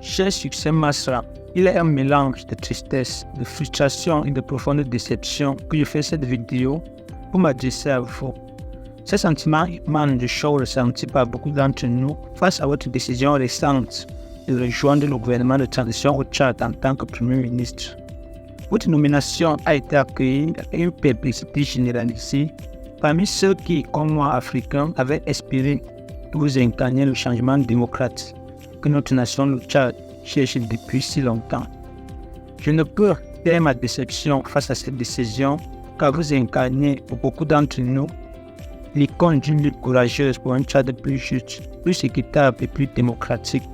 Cher Succès Masra, il est un mélange de tristesse, de frustration et de profonde déception que je fais cette vidéo pour m'adresser à vous. Ces sentiments émanent du choc ressenti par beaucoup d'entre nous face à votre décision récente de rejoindre le gouvernement de transition au Tchad en tant que Premier ministre. Votre nomination a été accueillie avec une perplexité généralisée parmi ceux qui, comme moi, Africains, avaient espéré que vous incarniez le changement démocratique que notre nation, le Tchad, cherche depuis si longtemps. Je ne peux taire ma déception face à cette décision car vous incarnez pour beaucoup d'entre nous l'icône d'une lutte courageuse pour un Tchad plus juste, plus équitable et plus démocratique.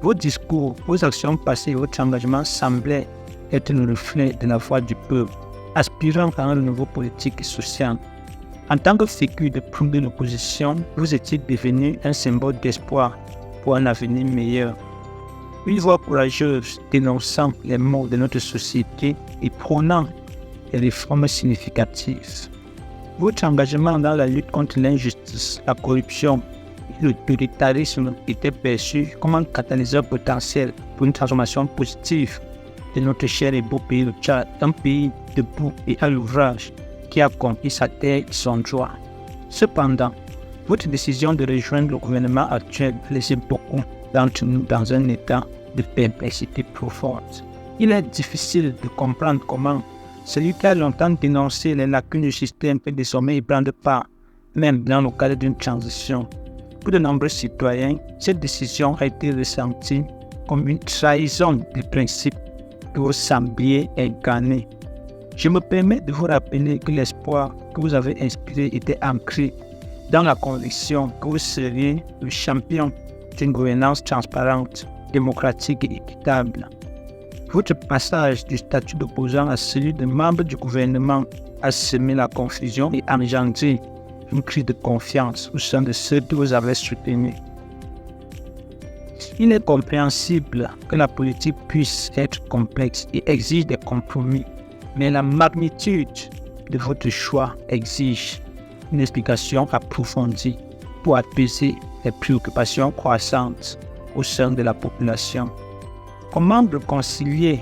Vos discours, vos actions passées et votre engagement semblaient être le reflet de la voix du peuple, aspirant à un renouveau politique et social. En tant que figure de première opposition, vous étiez devenu un symbole d'espoir pour un avenir meilleur. Une voix courageuse dénonçant les maux de notre société et prônant des réformes significatives. Votre engagement dans la lutte contre l'injustice, la corruption et l'autoritarisme était perçu comme un catalyseur potentiel pour une transformation positive de notre cher et beau pays, le Tchad, un pays debout et à l'ouvrage qui a compris sa terre et son droit. Cependant, votre décision de rejoindre le gouvernement actuel a laissé beaucoup d'entre nous dans un état de perplexité profonde. Il est difficile de comprendre comment celui qui a longtemps dénoncé les lacunes du système peut désormais y prendre part, même dans le cadre d'une transition. Pour de nombreux citoyens, cette décision a été ressentie comme une trahison des principes que vous sembliez incarner. Je me permets de vous rappeler que l'espoir que vous avez inspiré était ancré dans la conviction que vous seriez le champion d'une gouvernance transparente, démocratique et équitable. Votre passage du statut d'opposant à celui de membre du gouvernement a semé la confusion et engendré une crise de confiance au sein de ceux que vous avez soutenus. Il est compréhensible que la politique puisse être complexe et exige des compromis, mais la magnitude de votre choix exige une explication approfondie pour apaiser les préoccupations croissantes au sein de la population. Comment réconcilier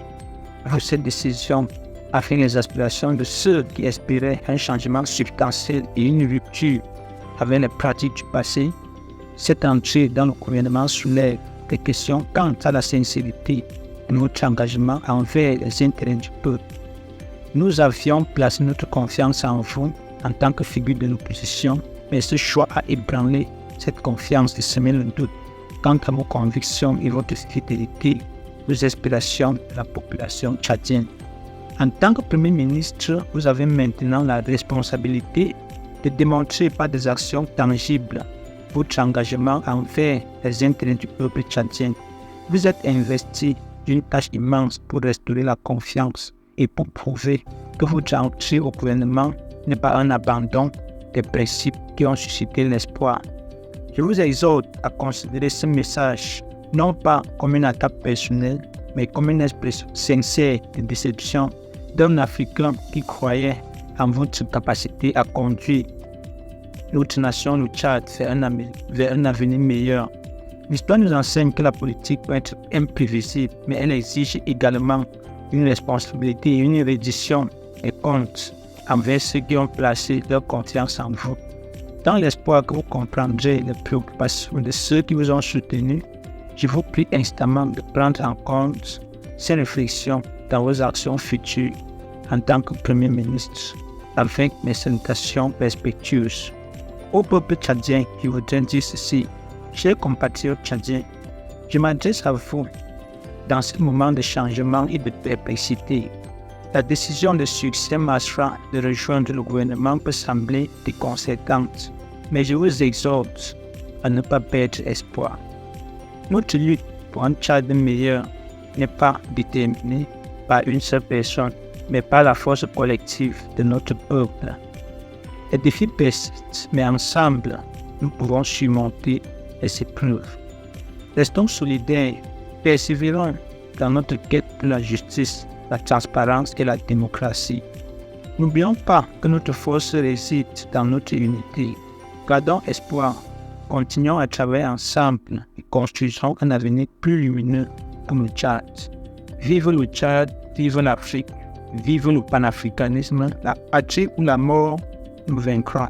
cette décision afin les aspirations de ceux qui espéraient un changement substantiel et une rupture avec les pratiques du passé? Cette entrée dans le gouvernement soulève des questions quant à la sincérité de notre engagement envers les intérêts du peuple. Nous avions placé notre confiance en vous en tant que figure de l'opposition, mais ce choix a ébranlé cette confiance et semé le doute quant à vos convictions et votre fidélité aux aspirations de la population tchadienne. En tant que Premier ministre, vous avez maintenant la responsabilité de démontrer par des actions tangibles votre engagement envers les intérêts du peuple tchadien. Vous êtes investi d'une tâche immense pour restaurer la confiance et pour prouver que votre entrée au gouvernement n'est pas un abandon des principes qui ont suscité l'espoir. Je vous exhorte à considérer ce message non pas comme une attaque personnelle, mais comme une expression sincère de déception d'un Africain qui croyait en votre capacité à conduire notre nation, le Tchad, vers un avenir meilleur. L'histoire nous enseigne que la politique peut être imprévisible, mais elle exige également une responsabilité et une reddition des comptes envers ceux qui ont placé leur confiance en vous. Dans l'espoir que vous comprendrez les préoccupations de ceux qui vous ont soutenu, je vous prie instamment de prendre en compte ces réflexions dans vos actions futures en tant que Premier ministre, avec mes salutations respectueuses. Au peuple tchadien, je voudrais dire ceci: chers compatriotes tchadiens, je m'adresse à vous dans ce moment de changement et de perplexité. La décision de Succès Masra de rejoindre le gouvernement peut sembler déconcertante, mais je vous exhorte à ne pas perdre espoir. Notre lutte pour un Tchad meilleur n'est pas déterminée par une seule personne, mais par la force collective de notre peuple. Les défis persistent, mais ensemble, nous pouvons surmonter les épreuves. Restons solidaires, persévérons dans notre quête pour la justice, la transparence et la démocratie. N'oublions pas que notre force réside dans notre unité. Gardons espoir, continuons à travailler ensemble et construisons un avenir plus lumineux comme le Tchad. Vive le Tchad, vive l'Afrique, vive le panafricanisme, la patrie ou la mort nous vaincra.